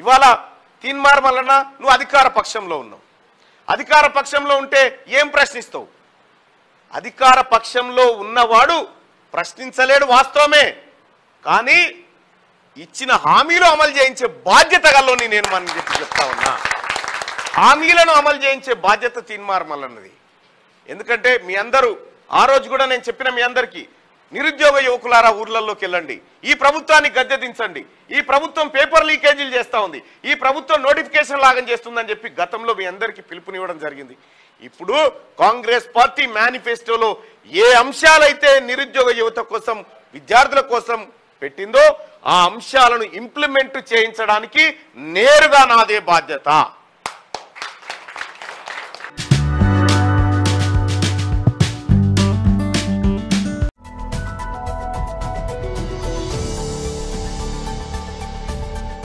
ఇవాళ తీన్మార్ మల్లన్న నువ్వు అధికార పక్షంలో ఉన్నావు. అధికార పక్షంలో ఉంటే ఏం ప్రశ్నిస్తావు? అధికార పక్షంలో ఉన్నవాడు ప్రశ్నించలేడు, వాస్తవమే. కానీ ఇచ్చిన హామీలు అమలు చేయించే బాధ్యత గల్లోని నేను మనం చెప్తా ఉన్నా. హామీలను అమలు చేయించే బాధ్యత తీన్మార్ మల్లన్నది. ఎందుకంటే మీ అందరూ ఆ రోజు కూడా నేను చెప్పిన మీ అందరికీ, నిరుద్యోగ యువకులారా ఊర్లలోకి వెళ్ళండి, ఈ ప్రభుత్వాన్ని గద్దెదించండి, ఈ ప్రభుత్వం పేపర్ లీకేజీలు చేస్తూ ఉంది, ఈ ప్రభుత్వం నోటిఫికేషన్ లాగం చేస్తుందని చెప్పి గతంలో మీ అందరికీ పిలుపునివ్వడం జరిగింది. ఇప్పుడు కాంగ్రెస్ పార్టీ మేనిఫెస్టోలో ఏ అంశాలైతే నిరుద్యోగ యువత కోసం, విద్యార్థుల కోసం పెట్టిందో ఆ అంశాలను ఇంప్లిమెంట్ చేయించడానికి నేరుగా నాదే బాధ్యత.